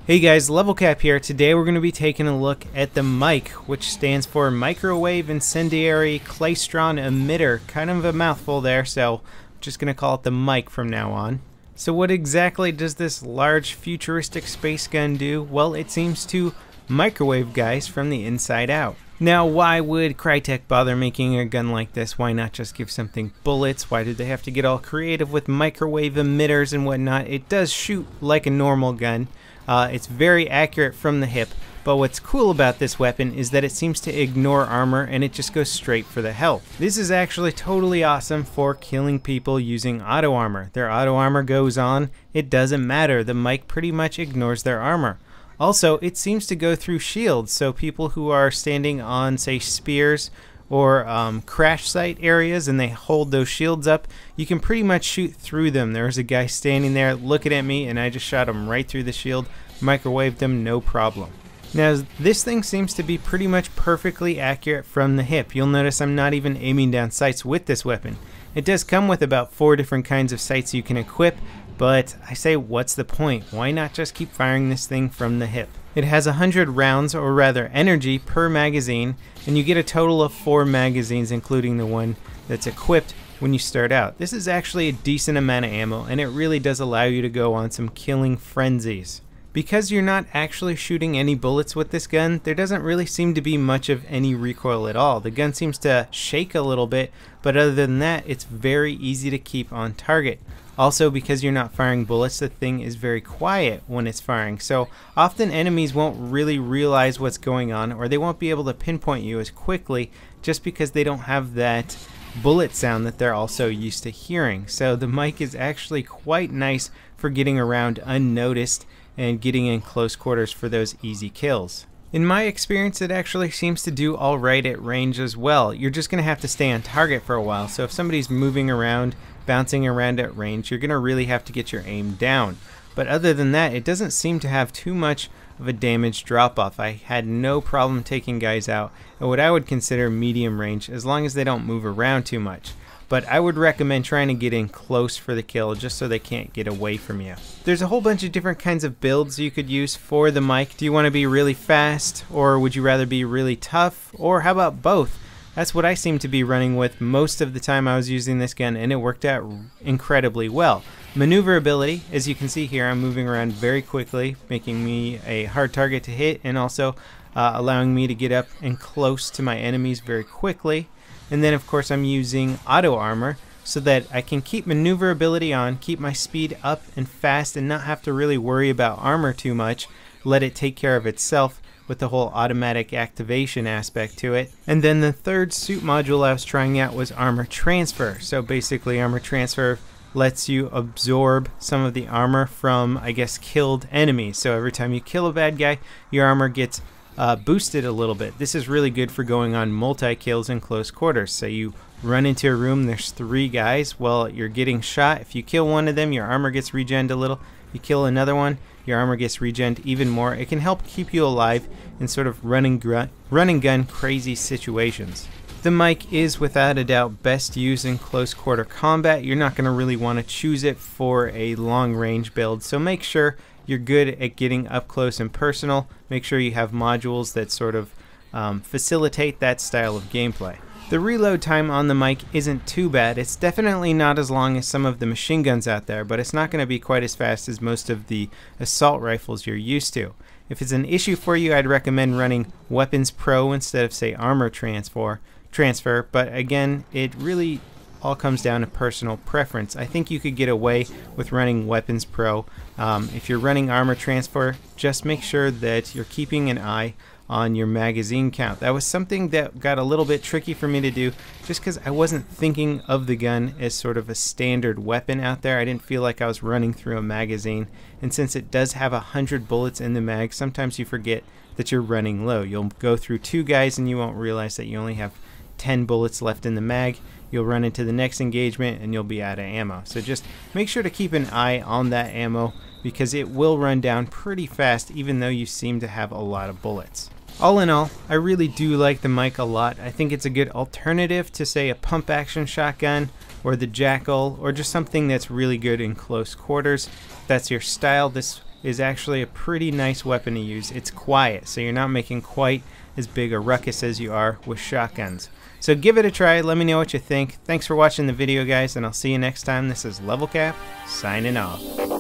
Hey guys, LevelCap here. Today we're going to be taking a look at the M.I.K.E, which stands for Microwave Incendiary Klystron Emitter. Kind of a mouthful there, so I'm just going to call it the M.I.K.E from now on. So what exactly does this large futuristic space gun do? Well, it seems to microwave guys from the inside out. Now, why would Crytek bother making a gun like this? Why not just give something bullets? Why did they have to get all creative with microwave emitters and whatnot? It does shoot like a normal gun. It's very accurate from the hip, but what's cool about this weapon is that it seems to ignore armor and it just goes straight for the health. This is actually totally awesome for killing people using auto armor. Their auto armor goes on, it doesn't matter. The M.I.K.E pretty much ignores their armor. Also, it seems to go through shields, so people who are standing on, say, spears or crash site areas and they hold those shields up, you can pretty much shoot through them. There was a guy standing there looking at me and I just shot him right through the shield, microwaved him, no problem. Now this thing seems to be pretty much perfectly accurate from the hip. You'll notice I'm not even aiming down sights with this weapon. It does come with about 4 different kinds of sights you can equip, but I say, what's the point? Why not just keep firing this thing from the hip? It has 100 rounds, or rather energy, per magazine, and you get a total of 4 magazines, including the one that's equipped when you start out. This is actually a decent amount of ammo, and it really does allow you to go on some killing frenzies. Because you're not actually shooting any bullets with this gun, there doesn't really seem to be much of any recoil at all. The gun seems to shake a little bit, but other than that, it's very easy to keep on target. Also, because you're not firing bullets, the thing is very quiet when it's firing, so often enemies won't really realize what's going on, or they won't be able to pinpoint you as quickly just because they don't have that bullet sound that they're also used to hearing. So the M.I.K.E is actually quite nice for getting around unnoticed and getting in close quarters for those easy kills. In my experience, it actually seems to do alright at range as well. You're just going to have to stay on target for a while, so if somebody's moving around, bouncing around at range, you're going to really have to get your aim down. But other than that, it doesn't seem to have too much of a damage drop-off. I had no problem taking guys out at what I would consider medium range, as long as they don't move around too much. But I would recommend trying to get in close for the kill, just so they can't get away from you. There's a whole bunch of different kinds of builds you could use for the M.I.K.E. Do you want to be really fast, or would you rather be really tough, or how about both? That's what I seem to be running with most of the time I was using this gun, and it worked out incredibly well. Maneuverability, as you can see here, I'm moving around very quickly, making me a hard target to hit, and also allowing me to get up and close to my enemies very quickly. And then of course I'm using auto armor so that I can keep maneuverability on, keep my speed up and fast, and not have to really worry about armor too much, let it take care of itself with the whole automatic activation aspect to it. And then the third suit module I was trying out was armor transfer. So basically armor transfer lets you absorb some of the armor from, I guess, killed enemies. So every time you kill a bad guy, your armor gets boosted a little bit. This is really good for going on multi-kills in close quarters. So you run into a room, there's 3 guys, well, you're getting shot. If you kill one of them, your armor gets regened a little. You kill another one, your armor gets regened even more. It can help keep you alive in sort of running gun crazy situations. The M.I.K.E is without a doubt best used in close quarter combat. You're not going to really want to choose it for a long range build, so make sure you're good at getting up close and personal. Make sure you have modules that sort of facilitate that style of gameplay. The reload time on the M.I.K.E isn't too bad. It's definitely not as long as some of the machine guns out there, but it's not going to be quite as fast as most of the assault rifles you're used to. If it's an issue for you, I'd recommend running Weapons Pro instead of, say, Armor Transfer, but again, it really all comes down to personal preference. I think you could get away with running Weapons Pro. If you're running Armor Transfer, just make sure that you're keeping an eye on your magazine count. That was something that got a little bit tricky for me to do, just because I wasn't thinking of the gun as sort of a standard weapon out there. I didn't feel like I was running through a magazine, and since it does have 100 bullets in the mag, sometimes you forget that you're running low. You'll go through 2 guys and you won't realize that you only have 10 bullets left in the mag. You'll run into the next engagement and you'll be out of ammo. So just make sure to keep an eye on that ammo, because it will run down pretty fast even though you seem to have a lot of bullets. All in all, I really do like the M.I.K.E a lot. I think it's a good alternative to, say, a pump action shotgun or the Jackal, or just something that's really good in close quarters. If that's your style, this is actually a pretty nice weapon to use. It's quiet, so you're not making quite as big a ruckus as you are with shotguns. So give it a try, let me know what you think. Thanks for watching the video, guys, and I'll see you next time. This is LevelCap, signing off.